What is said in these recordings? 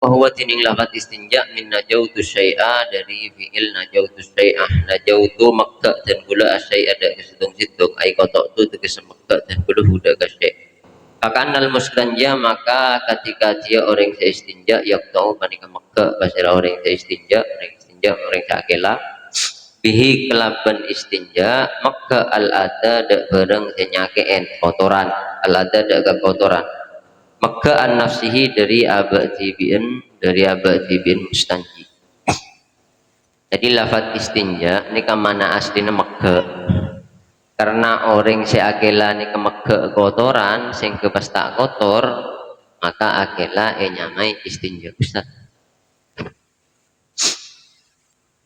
bahwa tining lafat istinja min najautu syai'a dari fi'il najautu syai'ah. Najautu makka dan gula asyai'a ada kesedung sidung ai kotok tu tegese makka dan gula huda kasyai'. Akan al mustanja maka ketika dia orang seistinja yak tahu panika makka basira orang seistinja orang sakela bihi kelaban istinja maka al ada dak bareng senyakeen kotoran al ada dak kotoran maka an nafsihi dari abadibin mustanji. Jadi lafat istinja ini kemana aslinya maka karena orang si akela ni kemeke kotoran sing ke pas tak kotor maka akela nyamai istinja Ustaz.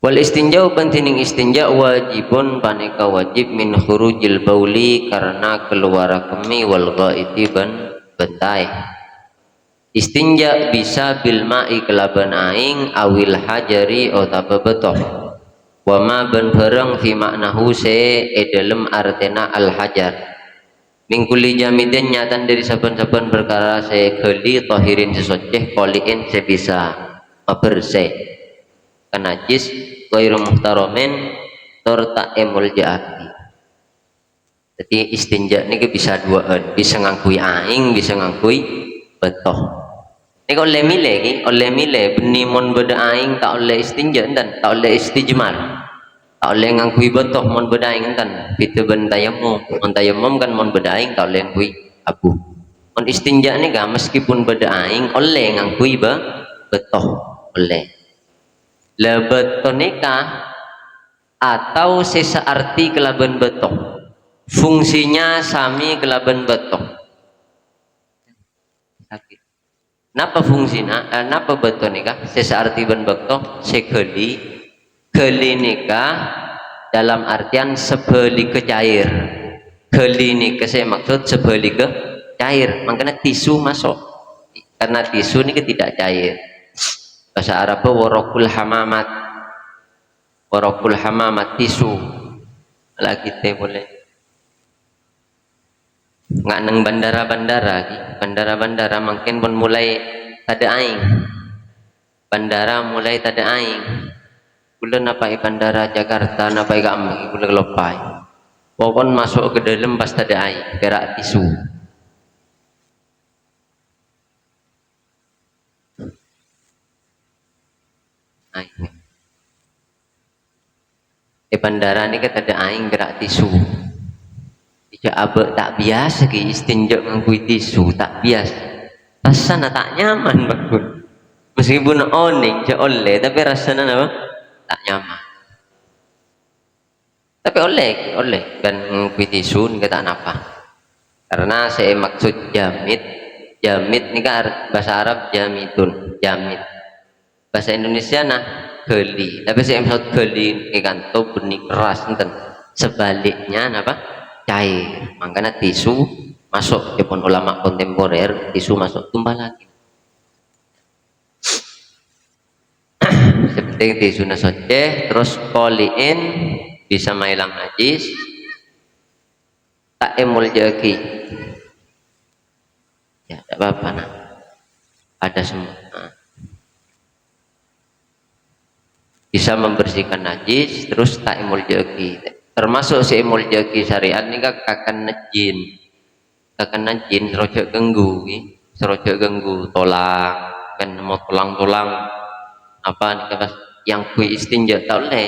Wal istinja penting istinja wajibun paneka wajib min khurujil bauli karena keluar kemi wal ghaiti ban bentai. Istinja bisa bil ma'i kelaban aing awil hajari otapa betoh wama ban bareng fi maknahu se dalam artena al hajar mingkuli jamidin nyatan dari saben-saben perkara se geli tahirin sesoceh koliin se bisa bersih kanajis ghairu muhtaromen tur ta'imul ja'ati. Jadi istinja ini bisa duaan, bisa ngakui aing, bisa ngakui betoh. Ini kalau oleh milih benih mon beda aing tak oleh istinja dan tak oleh istijmar, tak oleh ngakui betoh mon beda aing dan itu ben tayamum kan mon beda aing tak oleh ngakui abu. Mon istinja ini kan meskipun beda aing oleh ngakui betoh oleh. Lebetoh nikah atau sesearti kelaban betoh. Fungsinya sami kelaban betoh. Sakit. Napa fungsina? Napa betoh nikah? Sesearti ban betoh segeli nikah dalam artian sebeli ke cair. Geli nikah saya maksud sebeli ke cair. Makanya tisu masuk. Karena tisu ini tidak cair. Bahasa Arab warokul hamamat tisu lagi teh boleh nggak neng bandara makin pun mulai tada aing bandara mulai tada aing bulan napai bandara Jakarta napai kami bulan lepai pokon masuk ke dalam pas tada aing gerak tisu bandara ini kan ada aing gerak tisu jika abek tak biasa ke istinja ngangkui tisu tak biasa rasanya tak nyaman bagus meskipun oning je oleh tapi rasanya apa tak nyaman tapi oleh kan ngangkui tisu ini tak napa karena saya maksud jamit ini kan bahasa Arab jamit bahasa Indonesia nah geli tapi saya maksud geli ikan to benih keras enten sebaliknya apa cair makanya tisu masuk pun ulama kontemporer tisu masuk tumpah lagi seperti tisu nasoceh terus koliin bisa mailang najis tak emul jaki ya tidak apa-apa nah ada semua nah. Bisa membersihkan najis terus tak emul jaki termasuk si emul jaki syariat ini akan najin serojok ganggu tolang kan mau tulang apa yang kui istinja tak boleh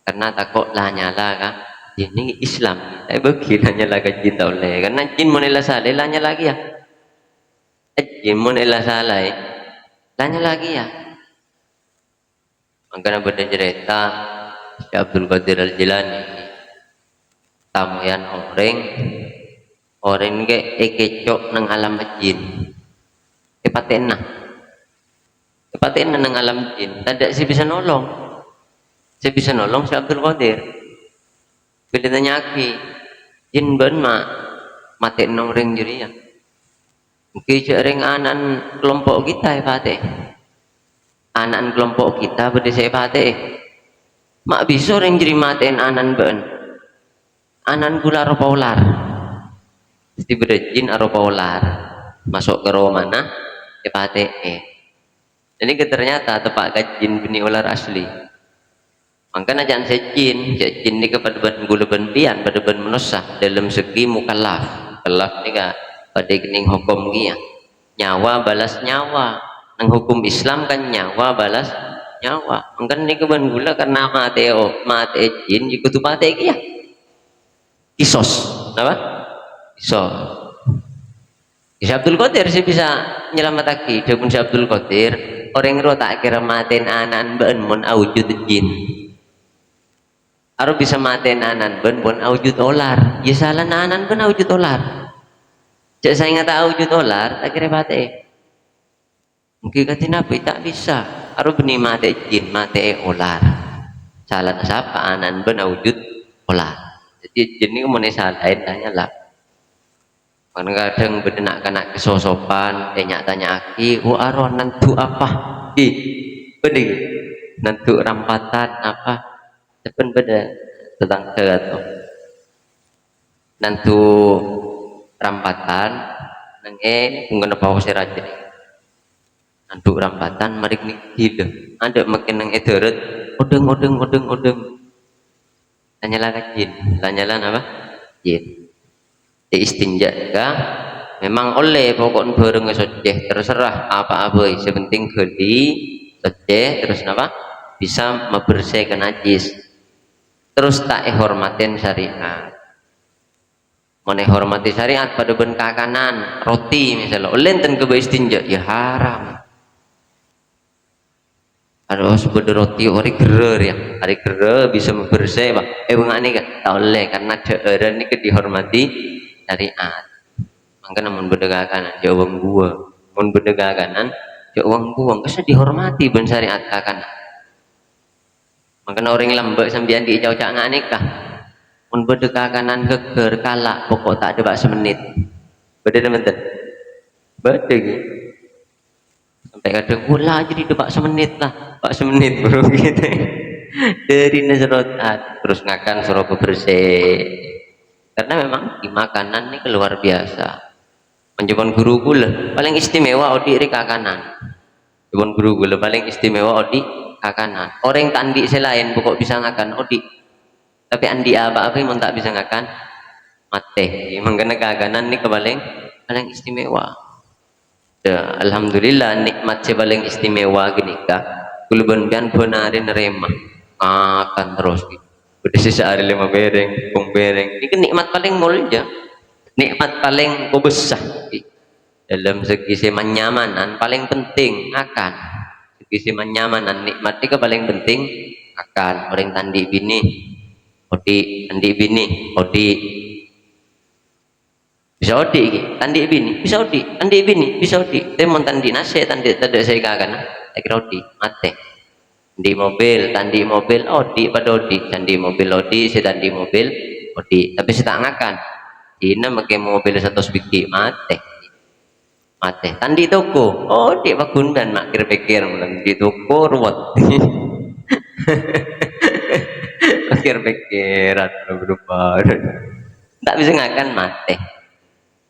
karena takut lah nyala kan ini Islam tapi bagi lah nyala kaji tak boleh karena jin monela salah lah nyala lagi ya jin monela salah lah nyala lagi ya makanya pada cerita Syekh Abdul Qadir Al-Jilani tamuyan orang ke ekecok nang alam jin kepatena nang alam jin tidak si bisa nolong Syekh Abdul Qadir bila tanya aki jin ben mati nang ring juri ya mungkin ring anan kelompok kita ya pateh anak kelompok kita pada saya pateh mak bisa orang jadi maten anan ben anan gula rupa ular mesti berjin rupa ular masuk ke roh mana pateh Ini ternyata tepak kajin bini ular asli. Makanya jangan sejin ini kepada ban gula ban pian pada ban menusah dalam segi mukallaf. Mukallaf ni kan pada kening hukum dia. Nyawa balas nyawa. Nang hukum Islam kan nyawa balas nyawa. Makanya ni keban gula karena mate jin ikut mate dia. Kisos, apa? Kisos. Syekh Abdul Qadir sih bisa nyelamatake. Dapun Syekh Abdul Qadir orang ro tak kira maten anan ben mun awujud jin. Aro bisa maten anan ben pun awujud olar. Ya salah anan ben awujud olar. Cek saya ngata awujud olar tak kira mate. Mungkin kata nabi tak bisa. Aro beni mate jin mate olar. Salah siapa anan ben awujud olar. Jadi jin ini mun salahin tanya lah. Kadang bedenak kena kesosopan tanya aki aro nantu apa bening nantu rampatan apa cepen beda tentang atau nantu rampatan nange pengguna bawa seraja nantu rampatan marik nih hidup ada makin nang ederet odeng tanyalah jin tanyalah apa jin istinja juga memang oleh pokok bareng sojeh terserah apa-apa sepenting geli sojeh terus apa bisa membersihkan najis terus tak hormatin syariat mana hormati syariat pada ben kanan roti misalnya oleh enten ke istinja ya haram harus roti hari gerer ya hari gerer bisa membersih pak ini kan tak oleh karena daerah ini dihormati syariat maka namun berdegakanan jauh gua mun berdegakanan jauh gua nggak usah dihormati ben syariat kakan maka orang lembek sambian di jauh cak nikah mun berdegakanan geger kalak pokok tak ada bak semenit beda teman beda sampai kadang gula jadi debak semenit lah bak semenit bro gitu dari nasrotat terus ngakan suruh bersih karena memang di makanan ini luar biasa menjemput guru gula paling istimewa odi kakanan menjemput guru gula paling istimewa odi kakanan orang tandi selain pokok bisa ngakan odi tapi andi apa yang tak bisa ngakan mate memang kena kakanan ini paling istimewa ya, alhamdulillah nikmat paling istimewa gini kak kuluban kan benarin nerema akan terus gitu udah sehari 5 bereng, pung bereng. Ini nikmat paling mulia, nikmat paling besar. Dalam segi kenyamanan paling penting akan segi kenyamanan nikmat itu paling penting akan orang tandi bini, tandi bini, bisa tandi bini, bisa Temon tandi nasi, tandi saya akan, saya kira mate. Di mobil odi pada odi candi mobil odi si tandi mobil odi tapi si tak ngakan Cina pakai mobil satu biki mate tandi toko odi bakun dan makir pikir di toko ruwet pikir berubah tak bisa ngakan mate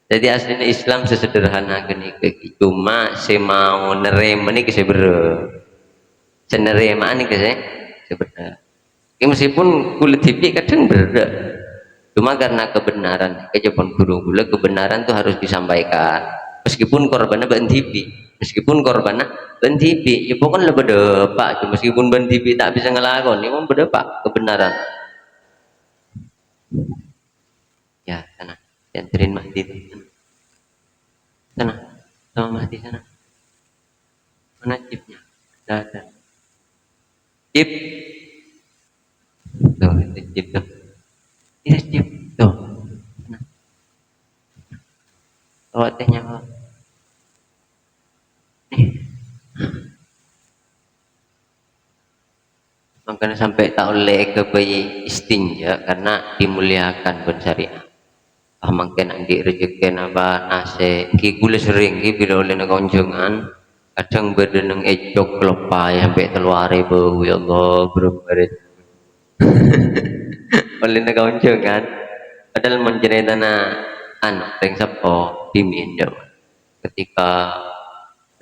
jadi aslinya Islam sesederhana gini cuma si mau nerem ini keseber cenerimaan ini guys sebenarnya meskipun kulit hipi kadang berbeda cuma karena kebenaran kejadian guru gula kebenaran tuh harus disampaikan meskipun korbannya bantipi ya pokoknya lebih depak meskipun bantipi tak bisa ngelakon ini pun berdepak kebenaran ya sana dianterin Mahdi sana sama Mahdi sana mana chipnya ada chip tuh itu chip tuh ini chip tuh bawa tehnya bawa nih makanya sampai tak oleh ke bayi istinja karena dimuliakan bersyariat mungkin andi rezeki apa nase ki gula sering ki bila oleh nak kunjungan kadang berdeneng ejok lepai sampai teluare bau ya Allah berberit oleh nak kunjungan padahal menceritakan ring sepo dimin ketika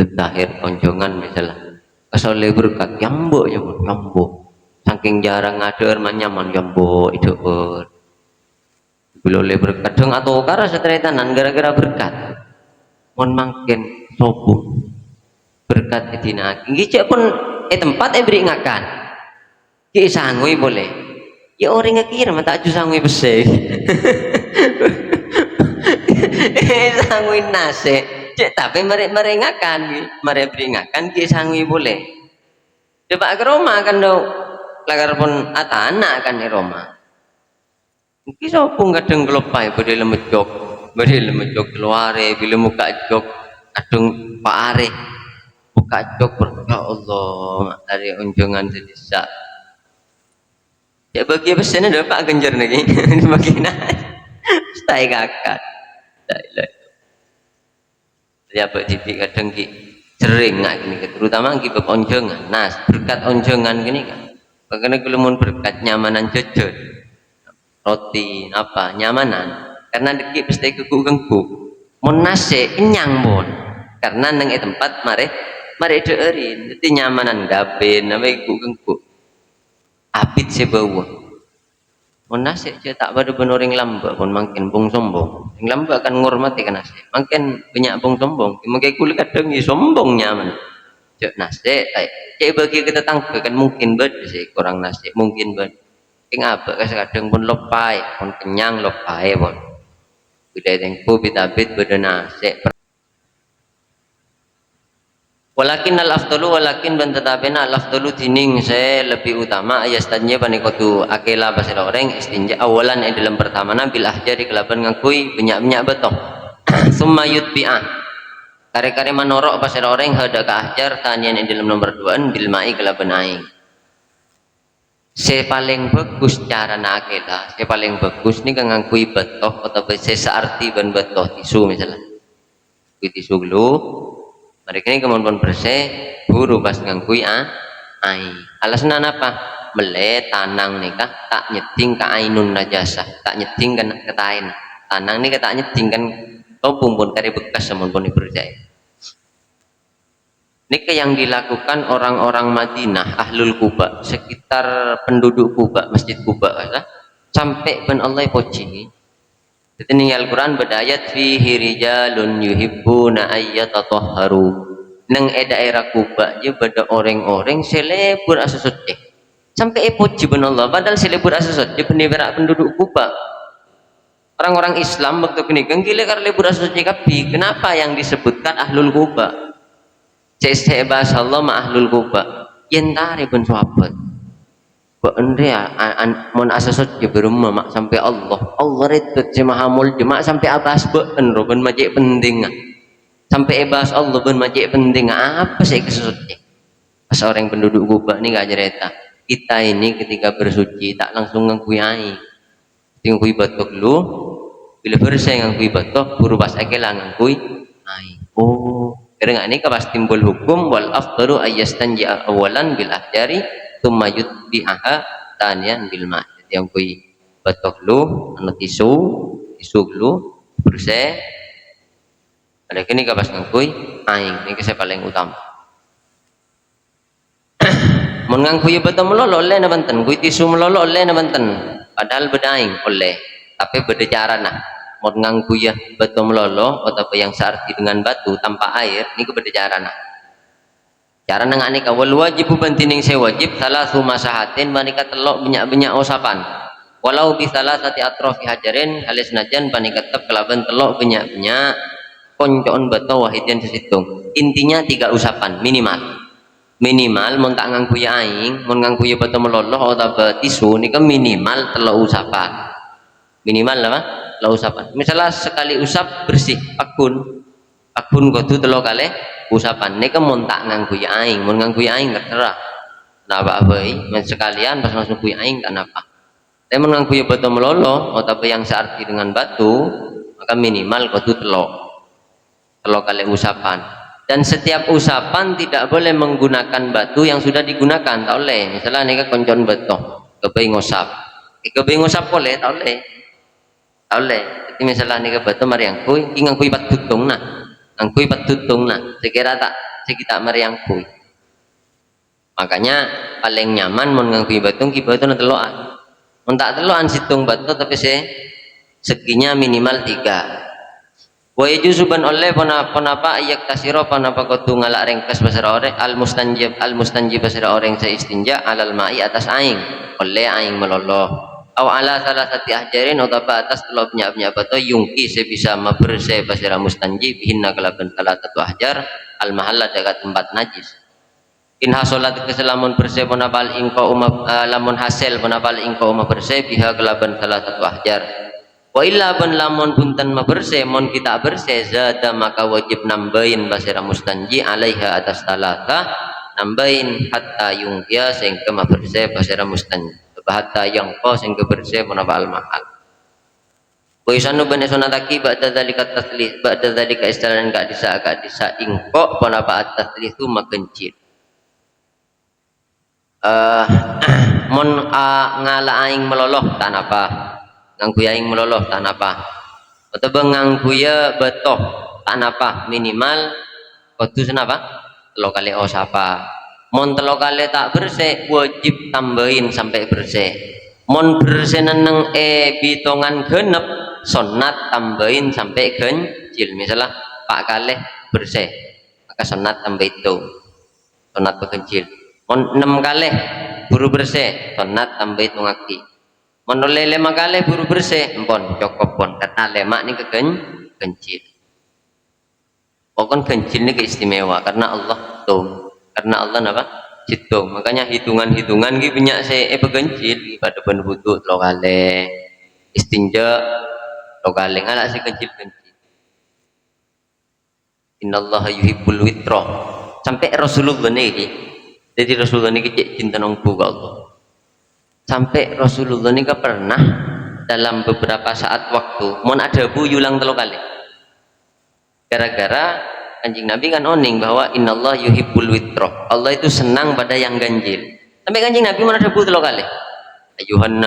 terakhir kunjungan misalnya Asale berkat jambo ya jambo. Saking jarang ngader manyaman jambo itu boleh berkat dong atau kara setretanan gara-gara berkat. Mon mangken sobuh berkat edina. Nggih pun tempat beri ngakan. Ki sangui boleh. Ya orang ngakira mah tak ju sangui bese. Sangui nase. Cek tapi mereka ngakan, mereka beri ngakan ki sangui boleh. Coba ke Roma kan do lagar pun atana kan di Roma. Ki sopung kadang kelopai bedel lemejok keluare bila muka jok kadung paare buka jok ya Allah dari unjungan sedesa. Ya bagi pesannya ada Pak Genjar lagi bagi stay kakak. Ya Pak Titi kadang ki sering nggak gini terutama ki bab onjongan. Nah berkat onjongan gini kan. Karena kalau berkat nyamanan jajan roti apa nyamanan karena deki pasti kegugengku mon nase kenyang mon karena neng tempat mare deurin jadi nyamanan gaben namanya kegugengku abit sebawa mon nase cetak pada benoring lamba pun makin bung sombong yang lamba akan ngormati kan nase makin banyak bung sombong makin kulit kadang sombong nyaman cek nase cek bagi kita tangke kan mungkin bed sih kurang nase mungkin bed ing apa kadang pun lopai pun kenyang lopai pun budaya tengku bitabit bedana se walakin al afdalu walakin ben tetapena al afdalu tining se lebih utama ayastanya panikotu akela pasir orang istinja awalan dalam pertama bil ahjari kelaban ngakui banyak betok summa yutbi'ah kare-kare manorok pasir orang hada ka ahjar tanian dalam nomor 2 bil mai kelaban aing se paling bagus cara nakela se paling bagus ni kang ngangkui betoh atau se searti ban betoh tisu misalnya kui tisu dulu mereka ini kemudian bersih buru pas ngangkui ai alasan apa mele tanang nikah tak nyeting ka ainun najasa tak nyeting kan ketain tanang ni tak nyeting kan topung pun kari bekas semun pun dipercaya. Ini yang dilakukan orang-orang Madinah, Ahlul Quba, sekitar penduduk Quba, Masjid Quba, sampai ben Allah poci. Jadi ini Al-Quran berdayat fihi rijalun yuhibbuna ayyatatahharu. Neng daerah Quba, dia beda orang-orang selebur asasudih. Sampai poci ben Allah, padahal selebur asasudih penibrak penduduk Quba. Orang-orang Islam waktu ini, gila karena lebur asasudih kapi. Kenapa yang disebutkan Ahlul Quba? Cek bahasa Allah ma ahlul Quba yentare ben sahabat ba endre mon asasot je berumma mak sampai Allah ridut je mahamul je mak sampai abas ba enro ben majek penting sampai bahas Allah ben majek penting apa sih kesusutnya pas orang penduduk Quba ini gak cerita kita ini ketika bersuci tak langsung ngangkui ai ngangkui batok lu bila bersih ngangkui batok buru pas akela ngangkui ai oh karena ini pas timbul hukum wal afdalu ayyastanji awalan bil ahjari thumma yutbi'aha tanian bil ma. Jadi yang kui batok lu anu tisu lu bersih. Ada kini pas ngangkui aing ini saya paling utama. Mun ngangkui batok melolo oleh na banten, kui tisu melolo oleh na banten. Padahal bedaing oleh, tapi beda cara nah. Mau nganggu ya batu melolo atau yang searti dengan batu tanpa air ini kepada cara nang aneka wal wajib bantining saya wajib salah sumasahatin manika telok banyak osapan walau bisalah sati atrofi hajarin alis najan panika tetap kelaban telok banyak koncoon batu wahidin sesitung intinya 3 usapan minimal mau tak nganggu ya aing mau nganggu ya batu melolo atau tisu ini kan minimal telok usapan minimal apa lah usapan misalnya sekali usap bersih akun kudu telo kali usapan nika mun tak nganggo aing mun nganggo aing terserah napa bae sekalian pas langsung kuy aing tak napa tapi mun nganggo batu melolo atau yang searti dengan batu maka minimal kudu telo kali usapan dan setiap usapan tidak boleh menggunakan batu yang sudah digunakan tak boleh misalnya nika koncon beto kebai ngosap boleh tak boleh jadi misalnya nih batu mariang kui ingang kui patutung nah sekira tak sekita mariang kui Makanya paling nyaman mun nganggo kibatung telokan. Mun tak telokan situng batu tapi seginya minimal 3. Wa yajuzuban oleh ponapa ayak tasiro ponapa kudu ngalak ringkes pasira ore al mustanjib pasira orang sa istinja alal ma'i atas aing oleh aing meloloh aw ala salasati ahjarin utawa atas telo penyak bato yungki sebisa maberse pasira mustanjib hinna kalaban salatatu ahjar al mahalla dekat tempat najis in hasolat keselamun bersih ponapal ingko lamun hasil ponapal ingko bersih biha kalaban salatatu ahjar wa illa ban lamun punten mabersih mon kita bersih zada maka wajib nambahin basira mustanji alaiha atas talata nambahin hatta yungkia sehingga mabersih basira mustanji hatta yangko sehingga bersih menapa al mahal wa isanu ban sunataki ba'da dzalika istilahan gak disa ingko menapa at-taslih tu makencit mon ngala aing meloloh tanapa nganggu aing meloloh tak napa atau nganggu ya betoh tak napa minimal kudu senapa telo kali osapa mon telo kali tak bersih wajib tambahin sampai bersih mon bersih neneng bitongan genep sunat tambahin sampai ganjil misalnya pak kali bersih maka sunat tambah itu sunat beganjil mon 6 kali buru bersih sunat tambah itu ngaki menoleh 5 kali buru bersih empon cukup pon karena lemak ini kegencil pokoknya gencil ini keistimewa karena Allah tuh karena Allah apa gitu makanya hitungan-hitungan gitu punya saya begencil pada ben butuh lo kali istinja lo kali ngalak sih kencil-kencil innallaha yuhibbul witra sampai Rasulullah ini jadi Rasulullah ini cek cinta nongku ke Allah sampai Rasulullah ini pernah dalam beberapa saat waktu mon ada bu yulang 3 kali gara-gara Kanjeng Nabi kan oning bahwa innallah yuhibbul witra Allah itu senang pada yang ganjil sampai Kanjeng Nabi mon ada bu 3 kali ayuhan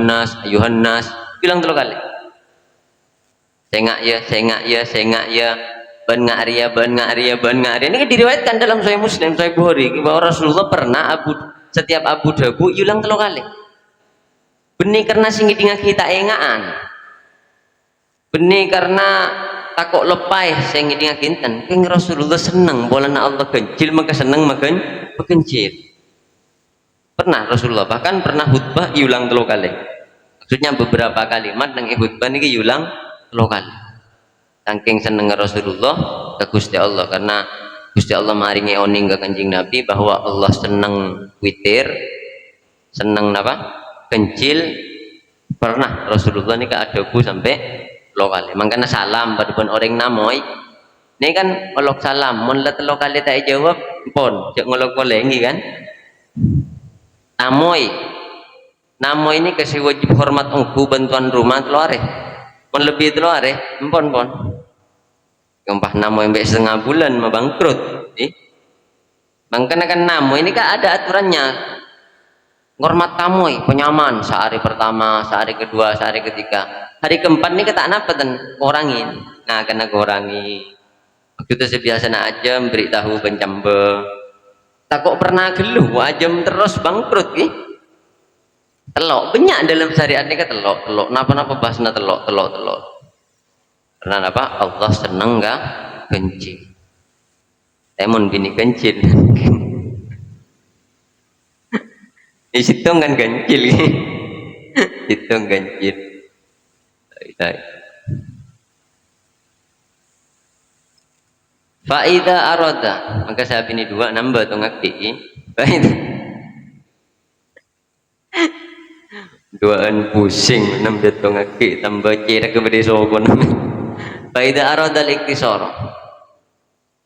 nas bilang 3 kali sengak ya ban nga'riya ini kan diriwayatkan dalam Sahih Muslim Sahih Bukhari bahwa Rasulullah pernah setiap Abu Dhabu yulang 3 kali benih karena singi dengan kita engaan benih karena takut lepai singi dengan kinten keng Rasulullah seneng bolana Allah kencil maka seneng makan bekencil pernah Rasulullah bahkan pernah khutbah yulang 3 kali maksudnya beberapa kalimat yang khutbah ini yulang 3 kali saking seneng Rasulullah ke Gusti Allah karena Gusti Allah maringi oning ke Kanjeng Nabi bahwa Allah seneng witir seneng apa kencil pernah Rasulullah ini keadabu sampai 3 kali makanya salam pada orang namoy ini kan olok salam mun 3 kali tak jawab pon jak ngolok kolengi kan namoy ini kasih wajib hormat ungku bantuan rumah telore mun lebih telore pon gempah namoy sampai setengah bulan mah bangkrut makanya kan namoy ini kan ada aturannya ngormat tamoy penyaman sehari pertama sehari kedua sehari ketiga hari keempat ini kata apa dan orangin nah kena kurangi waktu itu sebiasa aja beritahu pencambe tak kok pernah geluh wajam terus bangkrut telok banyak dalam syariat ini kan telok napa bahasnya telok karena apa Allah seneng gak kencing temun bini kencil di situ kan kencil itu kencil faida aroda maka saya ini 2 nambah tuh ngakti faida 2an pusing nambah tuh ngakti tambah cira kepada sokon faida aroda liktisoro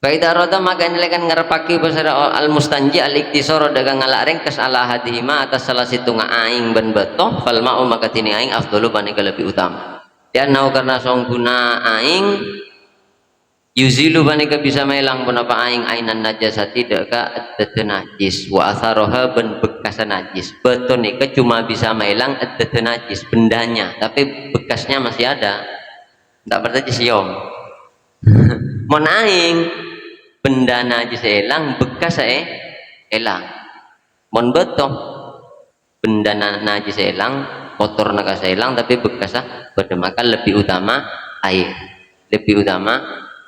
faida aroda maka nyelekan ngarepaki basara al mustanji al iktisoro dagang ngalak ringkes ala hadihima atas salah situ aing ban betoh fal ma'u maka tini aing afdalu banika lebih utama dan nau karena song guna aing yuzilu banika bisa melang punapa aing ainan najasati deka adat najis wa atharoha ben bekas najis betul nika cuma bisa melang adat najis bendanya tapi bekasnya masih ada tak berarti siom mon aing benda najis elang bekas elang mon beto benda najis hilang, kotor naga hilang, tapi bekasah pada maka lebih utama air, lebih utama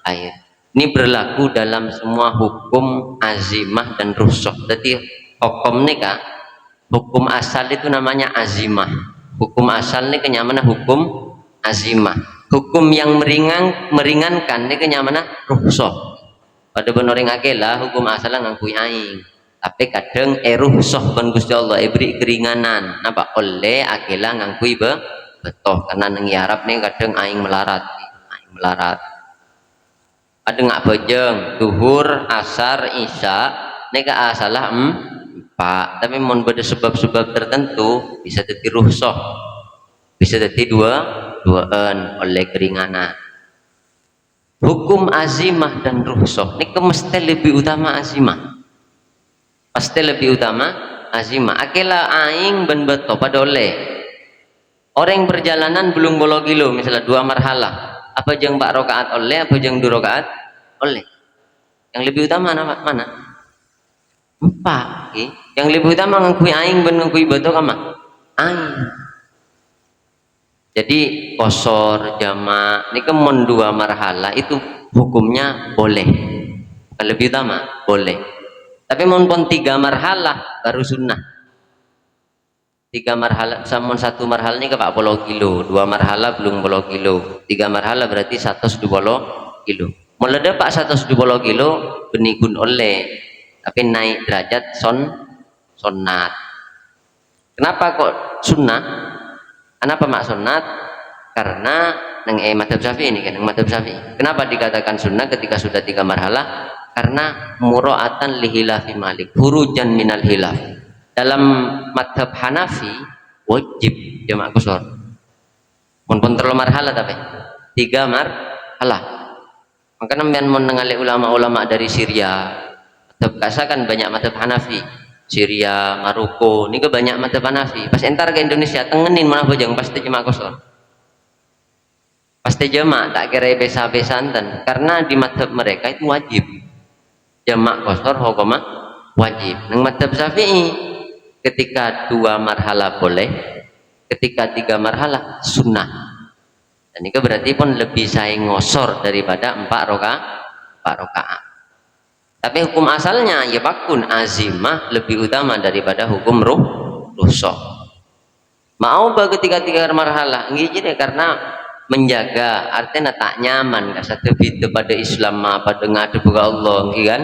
air. Ini berlaku dalam semua hukum azimah dan rukhsah. Jadi hukum nikah, hukum asal itu namanya azimah. Hukum asal ini kenyamanan hukum azimah. Hukum yang meringankan ini kenyamanan rukhsah. Pada benar yang akela hukum asal ngangkui aing. Tapi kadang rukhsah ban Gusti Allah beri keringanan. Napa oleh akela ngangkui betoh karena nang Arab nih kadang aing melarat. Aing melarat. Ada nggak bejeng duhur asar isya nega asalah empat, tapi mau pada sebab-sebab tertentu bisa jadi rukhsah, bisa jadi duaan oleh keringanan. Hukum azimah dan rukhsah ini mesti lebih utama azimah, pasti lebih utama azimah. Akela aing ben beto pada oleh orang perjalanan belum bolo kilo misalnya 2 marhalah, apa jeng 4 rakaat oleh, apa jeng 2 rakaat oleh. Yang lebih utama mana? 4. Okay. Yang lebih utama ngakui aing ben ngakui beto kama aing. Jadi kosor jama ini kemon 2 marhalah itu hukumnya boleh, bukan lebih utama boleh. Tapi mon pon 3 marhalah baru sunnah. 3 marhalah sama 1 marhalah ini ke 40 kilo, 2 marhalah belum 10 kilo, 3 marhalah berarti 120 kilo. Mulai dapat 120 kilo benikun oleh, tapi naik derajat sunat. Kenapa kok sunnah? Kenapa mak sunat? Karena nang madhab Syafi'i ini kan, madhab Syafi'i. Kenapa dikatakan sunnah ketika sudah 3 marhalah? Karena mura'atan lihilafi Malik, hurujan minal hilaf. Dalam madhab Hanafi wajib jamak qasar. Mun terlalu marhalah tapi 3 marhalah. Makanya men mendengar ulama-ulama dari Syria, madhab Kasa kan banyak madhab Hanafi. Syria, Maroko, ini ke banyak madhab Hanafi. Pas entar ke Indonesia tengenin mana bojang pasti jamak qasar. Pasti jamak tak kira besa-besanten karena di madhab mereka itu wajib. Jamak qasar hukumnya wajib. Nang madhab Syafi'i ketika 2 marhalah boleh, ketika 3 marhalah sunnah. Dan itu berarti pun lebih saya ngosor daripada 4 rakaat. Tapi hukum asalnya ya bakun azimah lebih utama daripada hukum rukhsah. Mau ketika 3 marhalah ngiji karena menjaga artinya tak nyaman gak satu bida pada Islam pada ngadep ke Allah kan.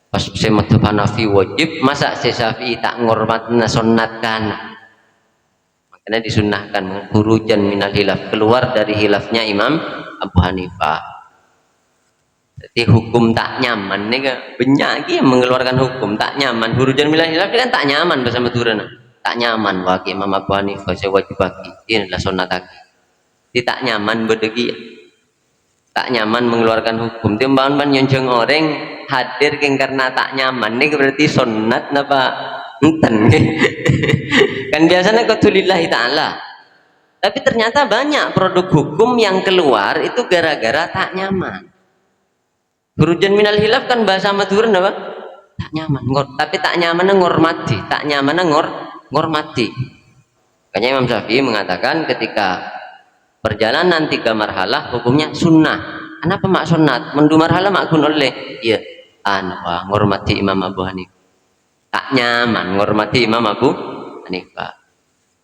Pas saya madhab Hanafi wajib, masa saya Syafi'i tak ngormatna sunnatkan. Makanya disunnahkan hurujan minal hilaf, keluar dari hilafnya Imam Abu Hanifah. Jadi hukum tak nyaman nih kan banyak yang mengeluarkan hukum tak nyaman. Hurujan minal hilaf kan tak nyaman bersama turun. Tak nyaman bagi Imam Abu Hanifah saya wajib bagi. Ini adalah sunnat lagi. Tak nyaman berdegi. Tak nyaman mengeluarkan hukum. Timbangan nyonjong orang hadir karena tak nyaman ini berarti sunnat napa enten kan biasanya qaulillahi ta'ala, tapi ternyata banyak produk hukum yang keluar itu gara-gara tak nyaman. Hurujan minal hilaf kan bahasa Madura apa? Tak nyaman, tapi tak nyaman ngormati, tak nyaman ngormati. Makanya Imam Syafi'i mengatakan ketika perjalanan 3 marhalah hukumnya sunnah. Kenapa mak sunnat? Mendu marhalah makun oleh iya ngormati Imam Abu Hanifah. Tak nyaman ngormati Imam Abu Hanifah.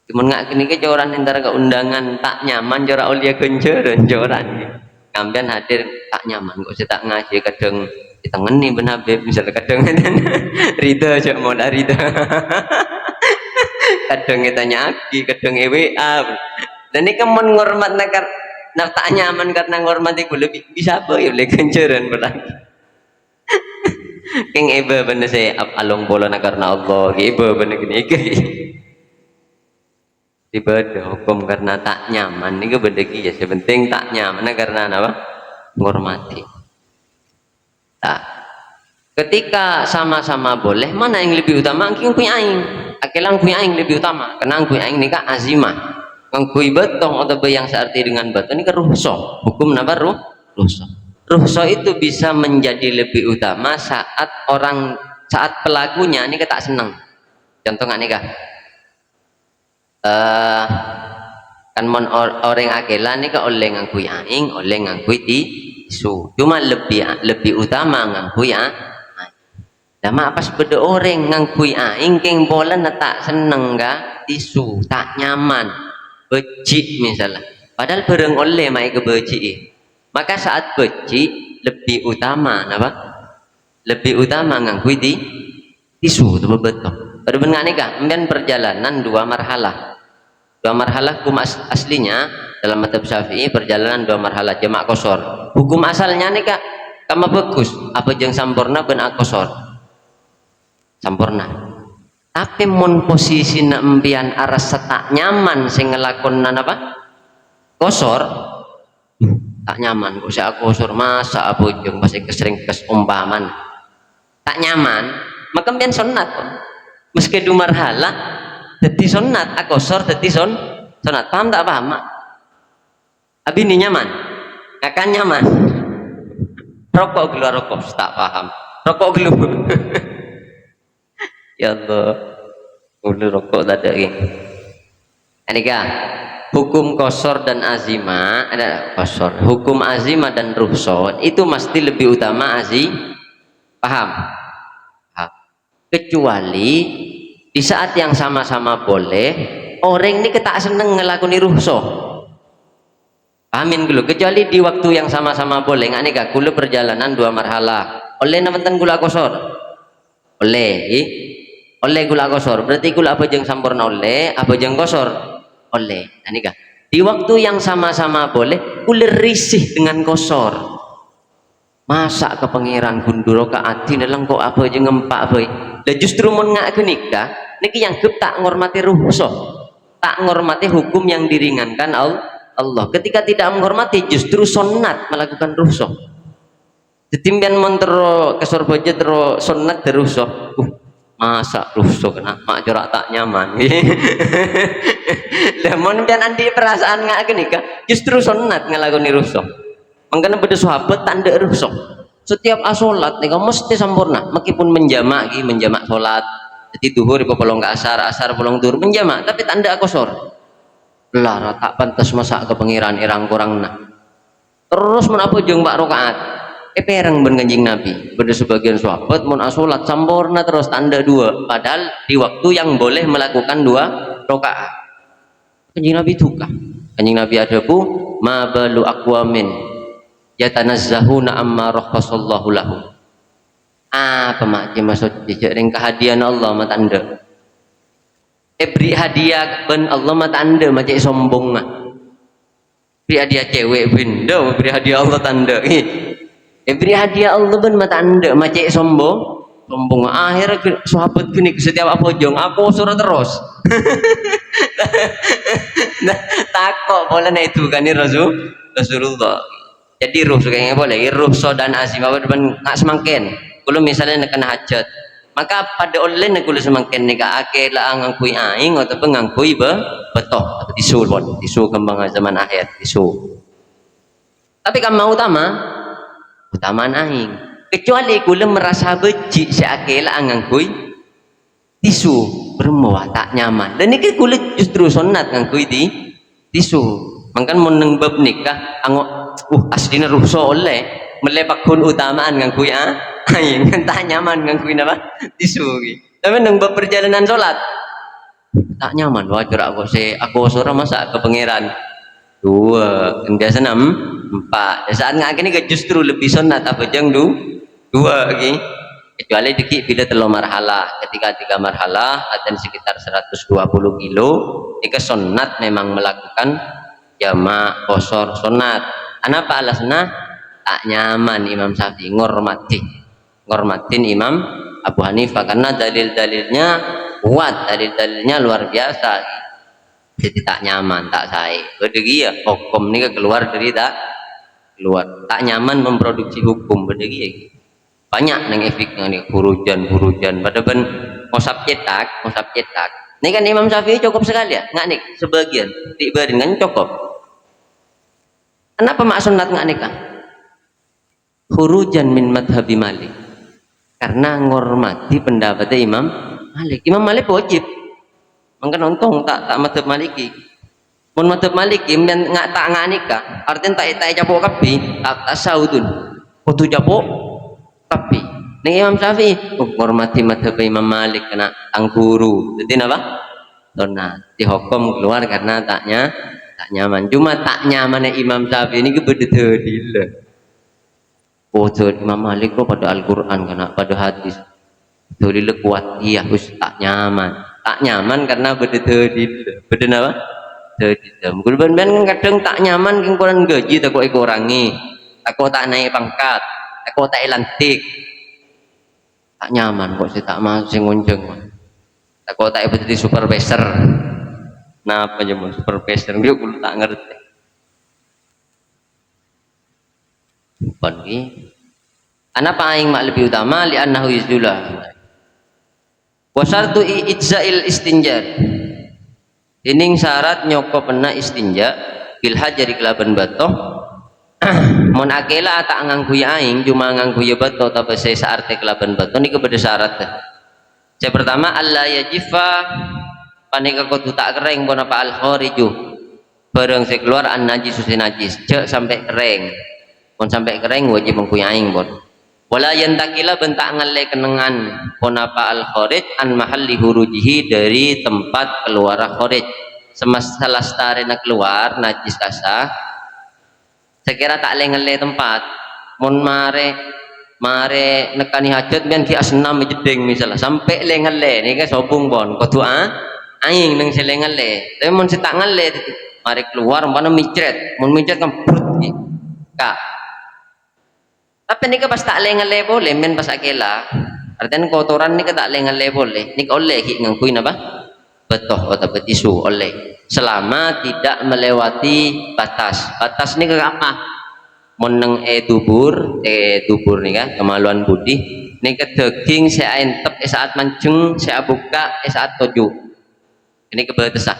Cuman nggak kini ke joran antara keundangan tak nyaman jora ulia kenceran joran. Kambian hadir tak nyaman kok saya tak ngaji kadang ditengeni ben Habib misalnya kadang Rida aja mau dari Rida. Kadang kita nyaki, kadang EWA. Dan ini kemen ngormat nak tak nyaman karena ngormati gue lebih bisa apa ya boleh kenceran berlagi. Keng iba bener saya along bola na karena Allah iba bener gini ibadah hukum karena tak nyaman ini bener ya sepenting tak nyaman karena apa menghormati. Nah, ketika sama-sama boleh mana yang lebih utama angking punya aing akelang punya aing lebih utama karena angkuy aing ini kan azimah angkuy betong atau yang searti dengan beton ini kan rukhsah hukum napa rukhsah. Rukhsah itu bisa menjadi lebih utama saat orang saat pelakunya ini tak seneng. Contoh nggak nikah? Kan mon orang akela nih ka oleh ngangkui aing, oleh ngangkui tisu. Cuma lebih utama ngangkui Lama pas beda orang ngangkui aing keng bola tak seneng ga tisu, tak nyaman, becik misalnya. Padahal bareng oleh mai ke becik. Maka saat becik lebih utama apa? Lebih utama ngangkui tisu itu betul. Pada benar nikah, kemudian perjalanan dua marhalah. Dua marhalah hukum aslinya dalam mazhab Syafi'i perjalanan dua marhalah jamak qasar. Hukum asalnya nikah kama bagus apa jeung sampurna ben qasar. Sampurna. Tapi mun posisi empian aras tak nyaman sing ngelakonan apa? Qasar. Tak nyaman kok saya qasar masa apa jeung pasti kesering umpaman. Tak nyaman, maka mbiyen sunat kok. Meski du marhalah dadi sunat, qasar dadi sunat. Paham tak paham, Mak? Abi ini nyaman. Akan nyaman. Rokok gelar rokok tak paham. Rokok gelu. Ya Allah, udah rokok tak ada lagi. Anika, hukum qasar dan azimah ada qasar. Hukum azimah dan rukhsah itu mesti lebih utama paham? Kecuali di saat yang sama-sama boleh, orang ini tak seneng ngelakoni rukhsah. Amin dulu. Kecuali di waktu yang sama-sama boleh, nggak nikah. Kula perjalanan dua marhalah. Oleh namenten gula qasar. Oleh gula qasar berarti gula apa jeung sampurna oleh apa jeung qasar oleh. Nah nikah di waktu yang sama-sama boleh kula risih dengan qasar. Masa ke pangeran gunduro ka ati dalam kok apa jeung ngempak bae. Lah justru mun ngak nikah niki yang tak ngormati rukhsah, tak ngormati hukum yang diringankan Allah. Ketika tidak menghormati justru sunat melakukan rukhsah. Ditimbian montero kesor bojo tero sunat rukhsah. Masa rusuh kenapa jarak tak nyaman lemon dan andi perasaan nggak gini kah justru sunat ngelakoni rusuh makanya pada sahabat tanda rusuh setiap asolat nih kamu mesti sempurna meskipun menjamak sholat jadi duhur polong ke asar polong duhur menjamak tapi tanda qasar lara tak pantas masak ke pengiran irang kurang nah terus menapa jeung pak rakaat perang ben Kanjeng Nabi pada sebagian sahabat mun asolat sampurna terus tanda dua padahal di waktu yang boleh melakukan dua rakaat. Kanjeng Nabi duka. Kanjeng Nabi adabu ma balu aqwamin yatanazzahuna amma rakhasallahu lahum. Apa mak maksud jejak ring kehadian Allah mata anda. Beri hadiah ben Allah mata anda macam sombong mah. Beri hadiah cewek benda beri hadiah Allah tanda. Beri hadiah Allah ben mata anda macam sombong akhirnya sahabat gini setiap apa jong aku suruh terus nah, takut boleh na itu kan Rasulullah jadi ruh kayaknya boleh ruh dan azim apa depan nggak semakin kalau misalnya nak kena hajat maka pada oleh nak kalau semakin nikah akela ngangkui aing atau ngangkui betul atau tisu kembang zaman akhir tisu tapi kan mau utamaan aing kecuali kula merasa becik seakela ngangkui tisu bermuat tak nyaman dan ini kula justru sunat ngangkui tisu mangkan mun nang bab nikah angok aslina rukhsah oleh melepak pun utamaan ngangkui aing kan tak nyaman ngangkui apa tisu tapi nang bab perjalanan salat tak nyaman wajar aku surah masa ke pangeran dua biasa 4 saat ngak ini justru lebih sunat apa jang dua lagi kecuali dikit bila telur marhalah ketika 3 marhalah ada sekitar 120 kilo jika sunat memang melakukan jamak qasar sunat apa alasna tak nyaman Imam Syafi'i ngormatin Imam Abu Hanifah karena dalil-dalilnya kuat dalil-dalilnya luar biasa jadi tak nyaman tak saya berdegi ya hukum ini keluar dari tak nyaman memproduksi hukum berdegi banyak neng efek nih hurujan pada ben mosap cetak ini kan Imam Syafi'i cukup sekali ya nggak nih sebagian dibarin kan cukup kenapa mak sunat nggak nikah hurujan min madhabi Malik karena ngormati pendapat Imam Malik. Imam Malik wajib mangka nonton tak madzhab Maliki. Mun madzhab Maliki men ngak tak nganika artinya tak capok kabeh tak tasaudun kudu capok kabeh. Ning Imam Syafi'i ngormati madzhab Imam Malik kena tang guru dadi napa dona dihukum keluar karena tak nyaman. Cuma tak nyamannya Imam Syafi'i ini beda dalil. Oh, Imam Malik kok pada Al-Qur'an kena pada hadis. Dalil kuat iya wis tak nyaman. Tak nyaman karena beda dalil. Beda napa? Dalil. Mungkin ben kadang tak nyaman king kurang gaji tak kok kurangi. Tak kok tak naik pangkat. Tak kok tak lantik. Tak nyaman kok tak masih sing ngunjung. Tak kok tak jadi supervisor. Nah, apa aja mau supervisor dia kudu tak ngerti. Bukan Anapa aing mak lebih utama li annahu yuzula. Wa syartu ijza'il istinja. Ining syarat nyokopna istinja bil hajari kelaban batoh. Mun akela tak nganggu aing cuma nganggu ya batoh tapi saya saarte kelaban batoh ni kepada syarat. Yang pertama alla yajifa panika kudu tak kering pun apa al khariju. Barang saya keluar an najis susi najis. Cek sampai kering. Pun sampai kering wajib mengku aing pun. Wala yantakila bentak ngalle kenengan ponapa al kharij an mahalli hurujihi dari tempat keluar kharij semasa lastarena keluar najis kasah sekira tak ngalle tempat mun mare nekani hajat bian ki asnam jeding misalnya sampai ngalle ni kan sobung bon kudu aing nang sele ngalle tapi mun tak ngalle mare keluar mana micret mun micret kan brut kak. Tapi ni pas tak lengale boleh, men pas akela. Artinya kotoran ni tak lengale boleh. Ni oleh hik ngangkui napa? Betoh atau betisu oleh. Selama tidak melewati batas. Batas ni ke apa? Meneng dubur ni kan kemaluan budi. Ni ke daging saya entep saat mancung, saya buka saat toju. Ini kebatasan.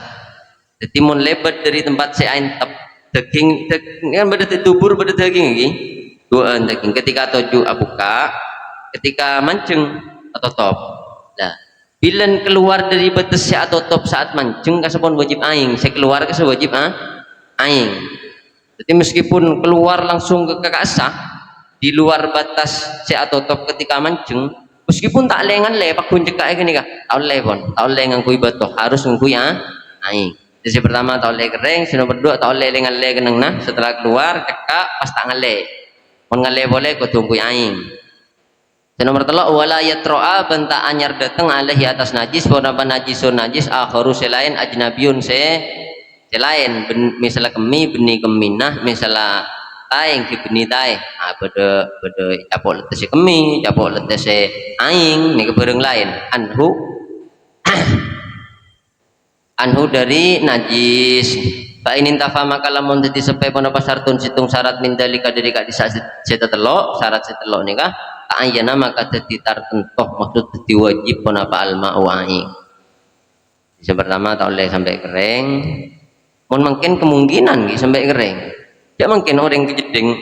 Jadi mun lebat dari tempat saya entep daging kan beda dubur beda daging lagi. Dua daging ketika toju abuka ketika mancing atau top nah bila keluar dari batas atau top saat mancing kasepun wajib aing saya keluar kasih wajib aing jadi meskipun keluar langsung ke kasah di luar batas atau top ketika mancing meskipun tak lengan le pak kunjek kayak gini kah tau le pon tau le ngangkui batoh harus ngangkui aing jadi pertama tau le kering sino berdua tau le lengan le keneng nah setelah keluar cekak pas tangan le ngale boleh ku tunggu aing. Dan nomor 3 wala yatroa benta anyar datang alaihi atas najis pun apa najisun najis akharu selain ajnabiyun selain misalnya kemi benih keminah misalnya taing ki benih taing beda capok letes kemi capok letes aing ni kebereng lain anhu dari najis. Pak ini tafa maka lamun dadi sepe pun apa sartun situng syarat mindalika dari kak disa setelok syarat setelok nikah tak ayana maka dadi tartentoh maksud dadi wajib pun apa alma aing. Yang pertama tak oleh sampai kering. Mun mungkin kemungkinan gitu sampai kering. Ya mungkin orang kejeding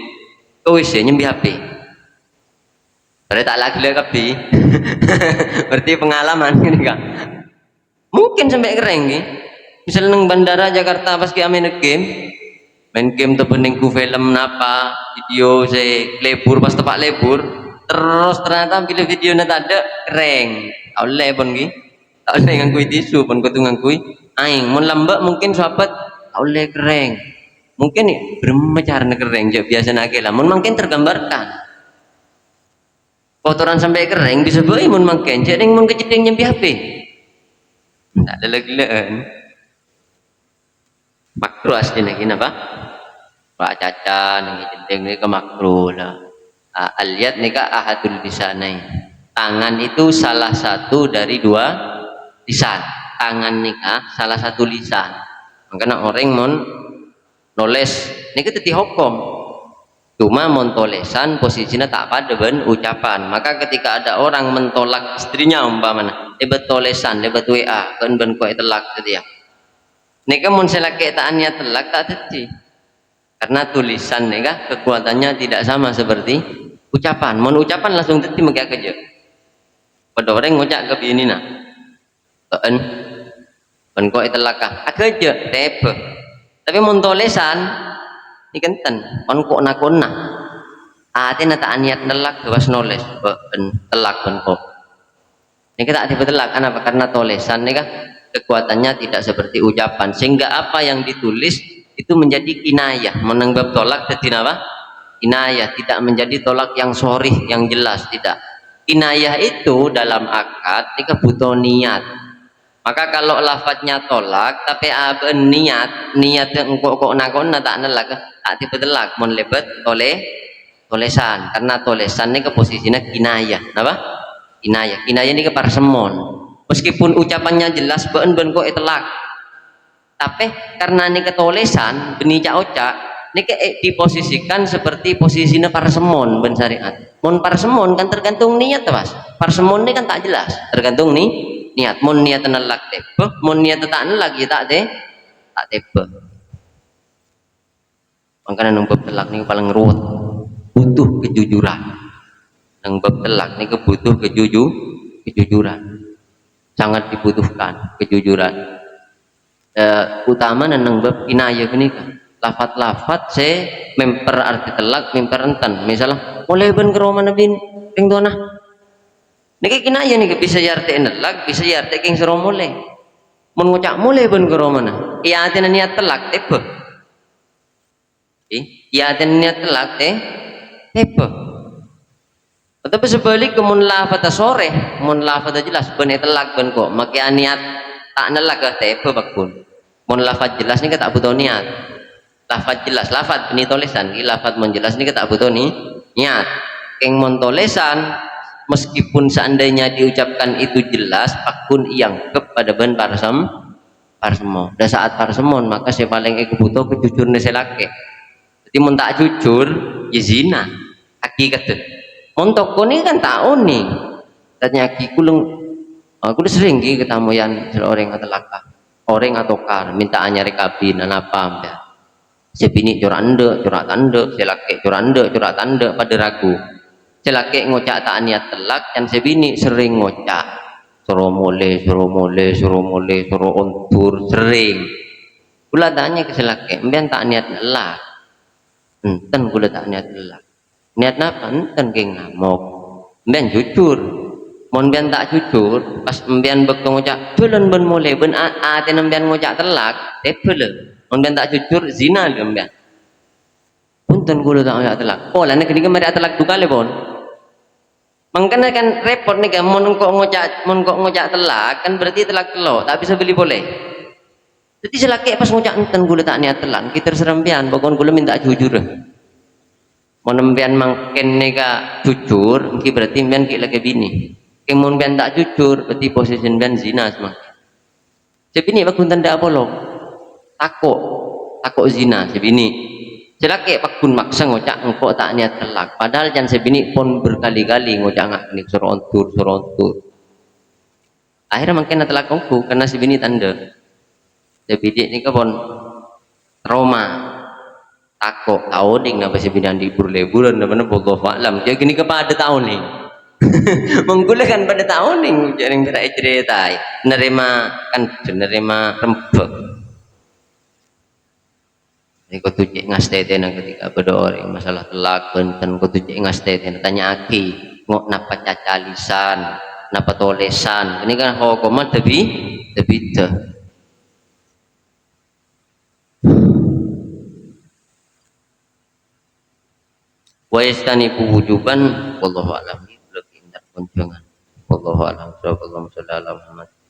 ke WC nyembi HP. Berarti tak lagi kabeh. Berarti pengalaman ini kan. Mungkin sampai kering gitu. Misalnya neng bandara Jakarta pas kita main game tuh peningku film napa video saya lebur pas tepak lebur terus ternyata pilih video nanti ada kering oleh pun gi oleh ngangkui tisu pun kutu ngangkui aing mun lambak mungkin sahabat oleh kering mungkin bermecar kering jauh biasa nakela mun mungkin tergambarkan kotoran sampai kering bisa boleh mun mungkin jadi mun kejeding nyambi HP tak ada lagi makruh aslinya gini apa? Pak Caca nang jenting ni ke makruh lah. Aliyat ni ka ahadul lisanai. Tangan itu salah satu dari dua lisan. Tangan ni ka salah satu lisan. Makanya orang mon noles ni kita dihukum. Cuma montolesan posisinya tak pada ben ucapan. Maka ketika ada orang mentolak istrinya umpamanya, lebat tolesan, lebat WA, ben kau telak dia. Nika mun selake taannya telak tak jadi karena tulisan nika kekuatannya tidak sama seperti ucapan mun ucapan langsung jadi maka kerja pada orang ngucap ke bini nah en ben kok itlaka akeje tepe tapi mun tolesan ikan ten kon kok nakonna atina tak niat nelak gawas noles ben telak ben kok ini kita tiba telak kenapa karena tolesan nih kah kekuatannya tidak seperti ucapan sehingga apa yang ditulis itu menjadi kinayah menanggap tolak jadi apa kinayah tidak menjadi tolak yang sorih yang jelas tidak kinayah itu dalam akad ini butuh niat maka kalau lafadznya tolak tapi niat engkau kok nakon tak nelak tak tiba telak mon lebet oleh tolesan karena tolesan ini ke posisinya kinayah apa kinayah ini ke parsemon meskipun ucapannya jelas ben kok telak tapi karena ini ketolesan benih cak ini diposisikan seperti posisinya parsemon ben syariat mon parsemon kan tergantung niat mas parsemon ini kan tak jelas tergantung nih niat mon niat nelak tepe mon niat tak nelak ya tak tepe makanya nang bab telak ini paling ruwet butuh kejujuran nang bab telak ini butuh kejujuran sangat dibutuhkan kejujuran utama nang bab kinayah ini kan lafat-lafat se memper arti telak memper enten misalnya mulai ben ke rumah nabi ping dona niki kinayah nih bisa yarte nelak bisa yarte king suruh mulai mun ngucap mulai ben ke rumah nah iya atina niat telak tebe iya atina niat telak tebe tapi sebalik mun lafata sore mun lafata jelas ben telak ben kok maki niat tak nelak ke tebe bakun mun lafat jelas nih tak butuh niat lafat jelas lafat ini tulisan ini lafat menjelas nih tak butuh nih niat keng mun tulisan meskipun seandainya diucapkan itu jelas pakun yang kepada ben parsemon dan saat parsemon maka saya paling butuh kejujuran selake jadi mun tak jujur ya zina hakikat mun toko ini kan tahu nih tanya aki kulung aku udah sering ketemu yang seorang atau laka orang atau kar minta anyari kabin apa ya sebini curande curat tande selake curande curat tande pada ragu celake ngocak tak niat telak dan sebini sering ngocak suruh mulai suruh untur sering kula tanya ke celake mbian tak niat telak enten kula tak niat telak niat apa enten ke ngamuk mbian jujur mon mbian tak jujur pas mbian bekto ngocak bulan ben mulai ben aten mbian ngocak telak tebel mon mbian tak jujur zina dia mbian punten kula tak ngocak telak oh lah nek iki mari telak dukale pon makanya kan repot nih kan mon kok ngocak telak kan berarti telak telok tak bisa beli boleh jadi selaki pas ngocak enten gula tak niat telak kita serempian pokoknya gula minta jujur mon empian mangken nega jujur mungkin berarti empian ki lagi bini mon empian tak jujur berarti posisi empian zina semakin sebini bakun tanda apa lo takut zina sebini celake pakun maksa ngocak engkau tak niat telak padahal jangan sebini pun berkali-kali ngocak ngak suruh ontur akhirnya makin telak engkau karena sebini tanda sebini ini pun trauma takut tahu ding napa sebini libur-liburan napa bodoh alam dia gini kepada tahun nih menggunakan pada tahun nih jaring cerita nerima rempek kau tujuh ngasteten ketika berdoa masalah telak benten kau tujuh ngasteten tanya aki ngok napa cacalisan napa tolesan ini kan hukuman tapi dah wa yastanibu wujuban wallahu a'lam lebih indah kunjungan wallahu a'lam sallallahu alaihi wasallam